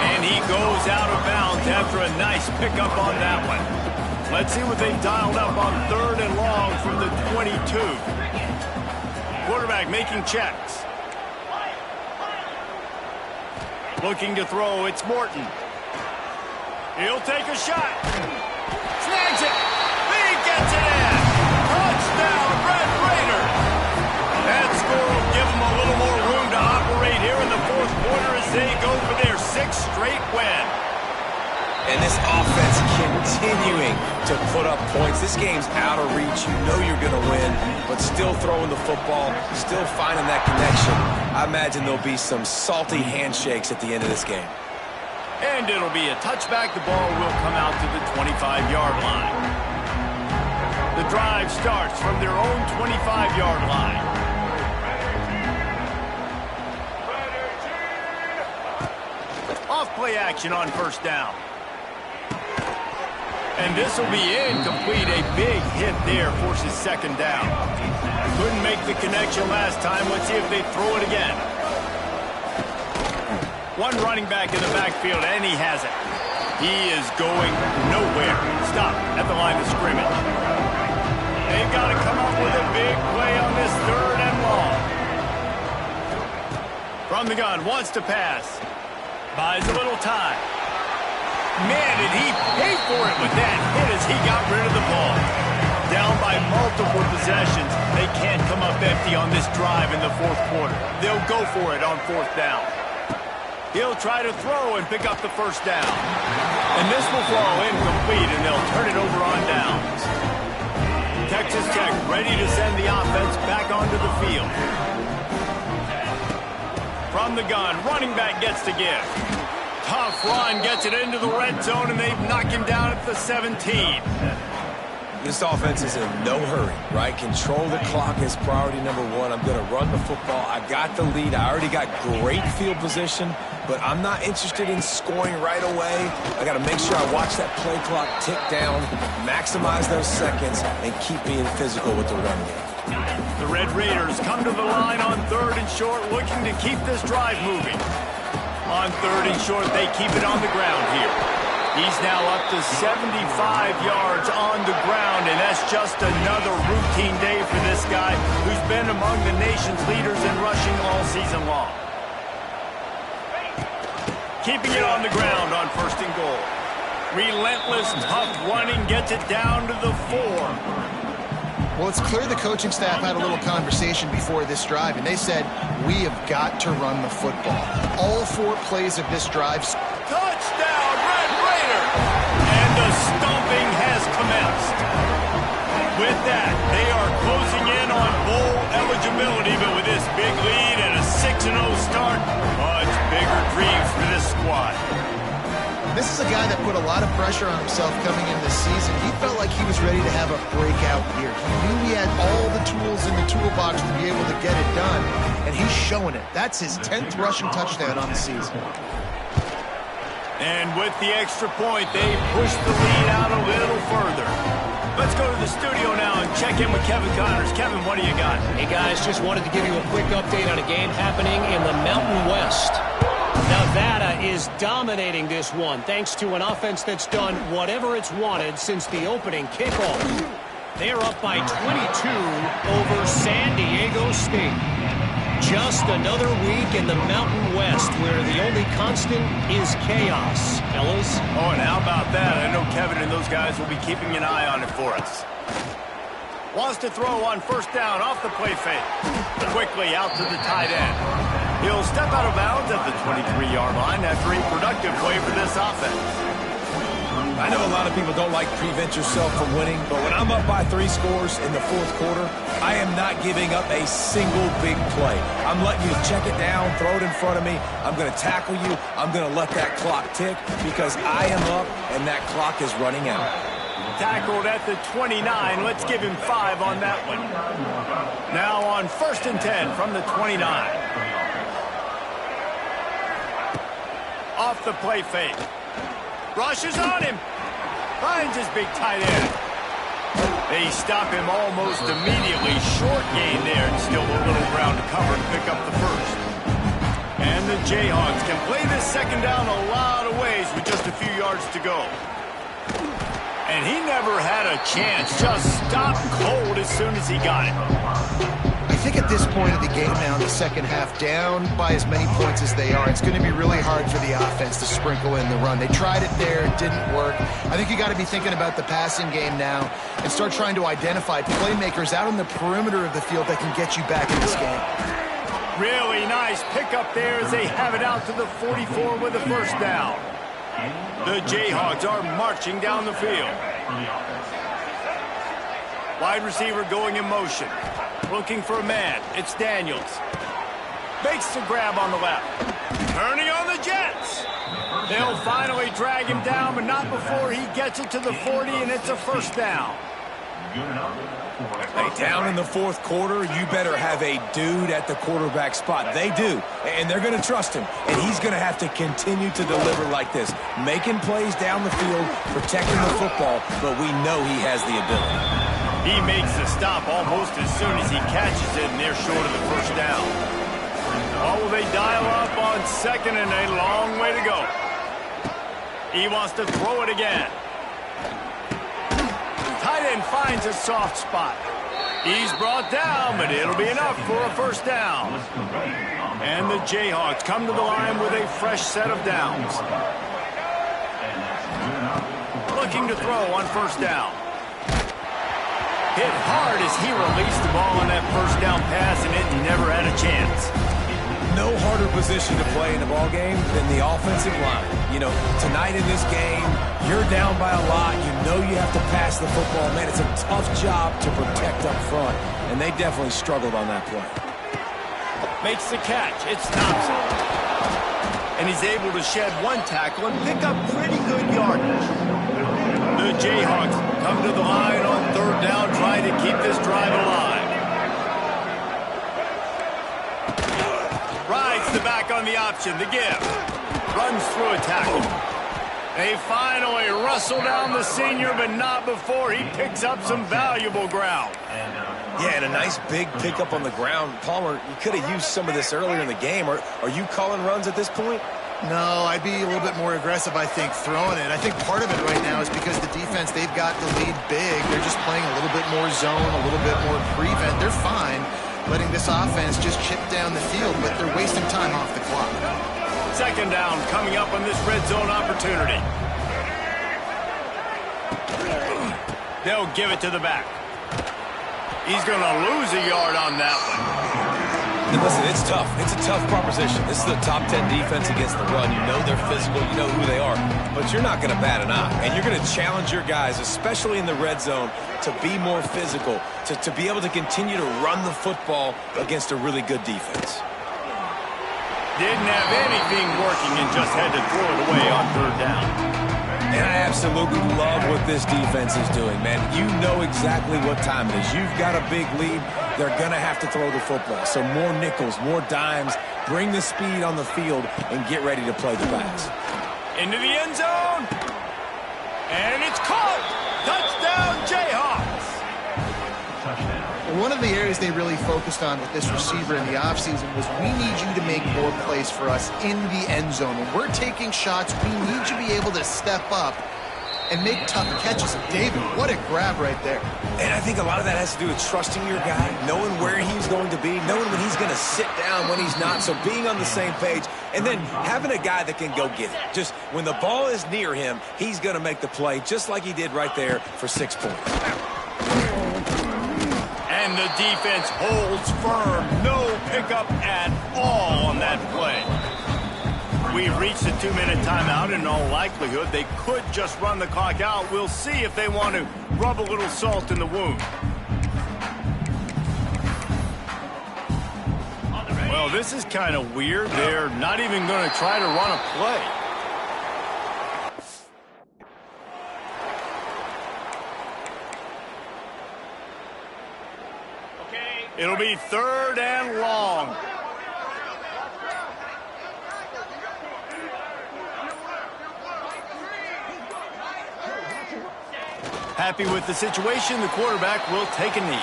And he goes out of bounds after a nice pickup on that one. Let's see what they've dialed up on 3rd and long from the 22. Quarterback making checks. Looking to throw, it's Morton. He'll take a shot. Snags it. He gets it in. Touchdown, Red Raiders. That score will give them a little more room to operate here in the 4th quarter as they go for their 6th straight win. And this offense continuing to put up points. This game's out of reach. You know you're going to win, but still throwing the football, still finding that connection. I imagine there'll be some salty handshakes at the end of this game. And it'll be a touchback. The ball will come out to the 25-yard line. The drive starts from their own 25-yard line. Off play action on first down. And this will be incomplete. A big hit there forces 2nd down. Couldn't make the connection last time. Let's see if they throw it again. One running back in the backfield, and he has it. He is going nowhere. Stop at the line of scrimmage. They've got to come up with a big play on this 3rd and long. From the gun, wants to pass. Buys a little time. Man, did he pay for it with that hit as he got rid of the ball. Down by multiple possessions. They can't come up empty on this drive in the 4th quarter. They'll go for it on 4th down. He'll try to throw and pick up the first down. And this will fall incomplete, and they'll turn it over on downs. Texas Tech ready to send the offense back onto the field. From the gun, running back gets to give. Tough run, gets it into the red zone, and they've knocked him down at the 17. This offense is in no hurry, right? Control the clock is priority number 1. I'm going to run the football. I got the lead. I already got great field position, but I'm not interested in scoring right away. I got to make sure I watch that play clock tick down, maximize those seconds, and keep being physical with the run game. The Red Raiders come to the line on 3rd and short, looking to keep this drive moving. On 3rd and short, they keep it on the ground here. He's now up to 75 yards on the ground, and that's just another routine day for this guy who's been among the nation's leaders in rushing all season long. Keeping it on the ground on 1st and goal. Relentless, tough running gets it down to the 4. Well, it's clear the coaching staff had a little conversation before this drive, and they said, we have got to run the football. All 4 plays of this drive. Touchdown, Red Raider! And the stomping has commenced. With that, they are closing in on bowl eligibility, but with this big lead and a 6-0 start, much bigger dreams for this squad. This is a guy that put a lot of pressure on himself coming into this season. He felt like he was ready to have a breakout year. He knew he had all the tools in the toolbox to be able to get it done, and he's showing it. That's his 10th rushing touchdown on the season. And with the extra point, they push the lead out a little further. Let's go to the studio now and check in with Kevin Connors. Kevin, what do you got? Hey, guys, just wanted to give you a quick update on a game happening in the Mountain West. Nevada is dominating this one thanks to an offense that's done whatever it's wanted since the opening kickoff. They're up by 22 over San Diego State. Just another week in the Mountain West where the only constant is chaos. Fellas? Oh, and how about that? I know Kevin and those guys will be keeping an eye on it for us. Wants to throw on first down off the play fake. Quickly out to the tight end. He'll step out of bounds at the 23-yard line after a productive play for this offense. I know a lot of people don't like prevent yourself from winning, but when I'm up by 3 scores in the fourth quarter, I am not giving up a single big play. I'm letting you check it down, throw it in front of me. I'm going to tackle you. I'm going to let that clock tick because I am up and that clock is running out. Tackled at the 29. Let's give him 5 on that one. Now on 1st and 10 from the 29. Off the play fake. Rushes on him. Finds his big tight end. They stop him almost immediately. Short gain there and still a little ground to cover and pick up the first. And the Jayhawks can play this second down a lot of ways with just a few yards to go. And he never had a chance. Just stopped cold as soon as he got it. I think at this point of the game now, in the second half, down by as many points as they are, it's going to be really hard for the offense to sprinkle in the run. They tried it there, it didn't work. I think you got to be thinking about the passing game now and start trying to identify playmakers out on the perimeter of the field that can get you back in this game. Really nice pickup there as they have it out to the 44 with a first down. The Jayhawks are marching down the field. Wide receiver going in motion. Looking for a man. It's Daniels. Makes the grab on the left. Turning on the Jets. They'll finally drag him down, but not before he gets it to the 40, and it's a first down. Hey, down in the fourth quarter, you better have a dude at the quarterback spot. They do, and they're going to trust him, and he's going to have to continue to deliver like this, making plays down the field, protecting the football, but we know he has the ability. He makes the stop almost as soon as he catches it, and they're short of the first down. Oh, they dial up on second and a long way to go. He wants to throw it again. Tight end finds a soft spot. He's brought down, but it'll be enough for a first down. And the Jayhawks come to the line with a fresh set of downs. Looking to throw on first down. Hit hard as he released the ball on that first down pass, and it never had a chance. No harder position to play in the ball game than the offensive line. You know, tonight in this game, you're down by a lot. You know you have to pass the football. Man, it's a tough job to protect up front, and they definitely struggled on that play. Makes the catch. It stops him. And he's able to shed one tackle and pick up pretty good yardage. The Jayhawks come to the line on third down, trying to keep this drive alive. Rides the back on the option, the give. Runs through a tackle. They finally wrestle down the senior, but not before he picks up some valuable ground. Yeah, and a nice big pickup on the ground. Palmer, you could have used some of this earlier in the game. Are you calling runs at this point? No, I'd be a little bit more aggressive, I think, throwing it. I think part of it right now is because the defense, they've got the lead big. They're just playing a little bit more zone, a little bit more prevent. They're fine letting this offense just chip down the field, but they're wasting time off the clock. Second down coming up on this red zone opportunity. They'll give it to the back. He's going to lose a yard on that one. Listen, it's tough. It's a tough proposition. This is a top 10 defense against the run. You know they're physical. You know who they are. But you're not going to bat an eye. And you're going to challenge your guys, especially in the red zone, to be more physical, to be able to continue to run the football against a really good defense. Didn't have anything working and just had to throw it away on third down. And I absolutely love what this defense is doing, man. You know exactly what time it is. You've got a big lead. They're going to have to throw the football. So more nickels, more dimes, bring the speed on the field, and get ready to play the pass. Into the end zone. And it's caught. Touchdown, Jayhawks. One of the areas they really focused on with this receiver in the offseason was we need you to make more plays for us in the end zone. When we're taking shots, we need you to be able to step up and make tough catches. And David, what a grab right there. And I think a lot of that has to do with trusting your guy, knowing where he's going to be, knowing when he's going to sit down, when he's not. So being on the same page, and then having a guy that can go get it. Just when the ball is near him, he's going to make the play, just like he did right there for 6 points. And the defense holds firm. No pickup at all on that play. We've reached the 2-minute timeout. In all likelihood, they could just run the clock out. We'll see if they want to rub a little salt in the wound. Well, this is kind of weird. They're not even going to try to run a play. It'll be 3rd and long. Happy with the situation, the quarterback will take a knee.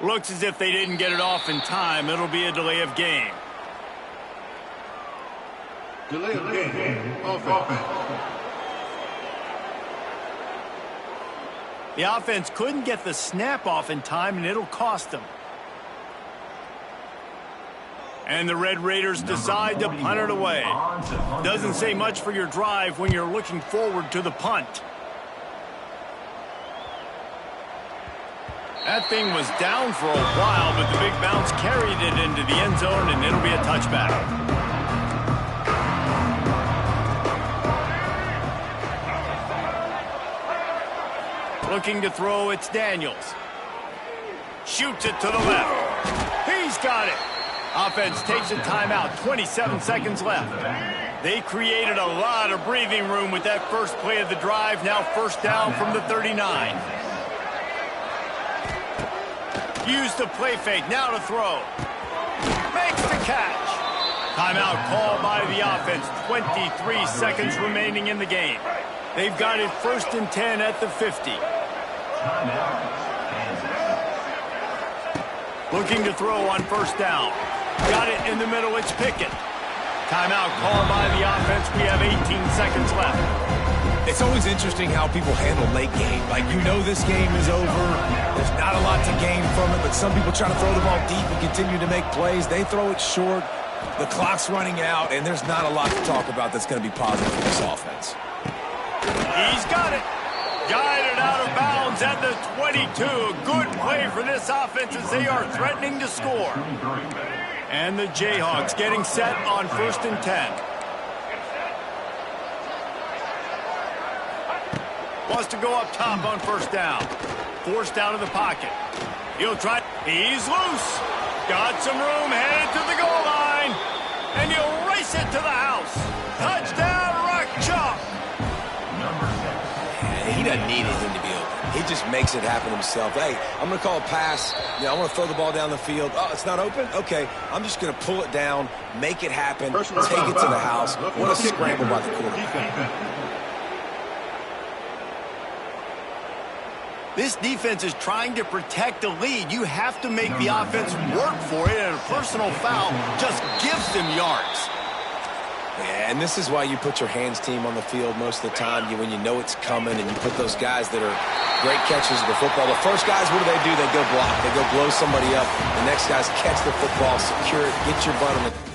Looks as if they didn't get it off in time. It'll be a delay of game. Delay of game. Offense. The offense couldn't get the snap off in time, and it'll cost them. And the Red Raiders decide to punt it away. Doesn't say much for your drive when you're looking forward to the punt. That thing was down for a while, but the big bounce carried it into the end zone, and it'll be a touchback. Looking to throw, it's Daniels. Shoots it to the left. He's got it. Offense takes a timeout, 27 seconds left. They created a lot of breathing room with that first play of the drive. Now 1st down from the 39. Use the play fake, now to throw. Makes the catch. Timeout called by the offense. 23 seconds remaining in the game. They've got it 1st and 10 at the 50. Looking to throw on 1st down. Got it in the middle, it's Pickett. Timeout called by the offense. We have 18 seconds left. It's always interesting how people handle late game. Like, you know this game is over. There's not a lot to gain from it, but some people try to throw the ball deep and continue to make plays. They throw it short. The clock's running out, and there's not a lot to talk about that's going to be positive for this offense. He's got it. Guided out of bounds at the 22. Good play for this offense as they are threatening to score. And the Jayhawks getting set on 1st and 10. Wants to go up top on 1st down. Forced out of the pocket. He'll try. He's loose. Got some room, headed to the goal line. And he'll race it to the house. Touchdown, Rock Chalk. He doesn't need anything to be open. He just makes it happen himself. Hey, I'm going to call a pass. You know, I want to throw the ball down the field. Oh, it's not open? Okay. I'm just going to pull it down, make it happen, take it to the house. What a scramble by the quarterback. This defense is trying to protect a lead. You have to make the offense work for it, and a personal foul just gives them yards. Yeah, and this is why you put your hands team on the field most of the time. When you know it's coming, and you put those guys that are great catchers of the football. The first guys, what do? They go block. They go blow somebody up. The next guys catch the football, secure it, get your butt on the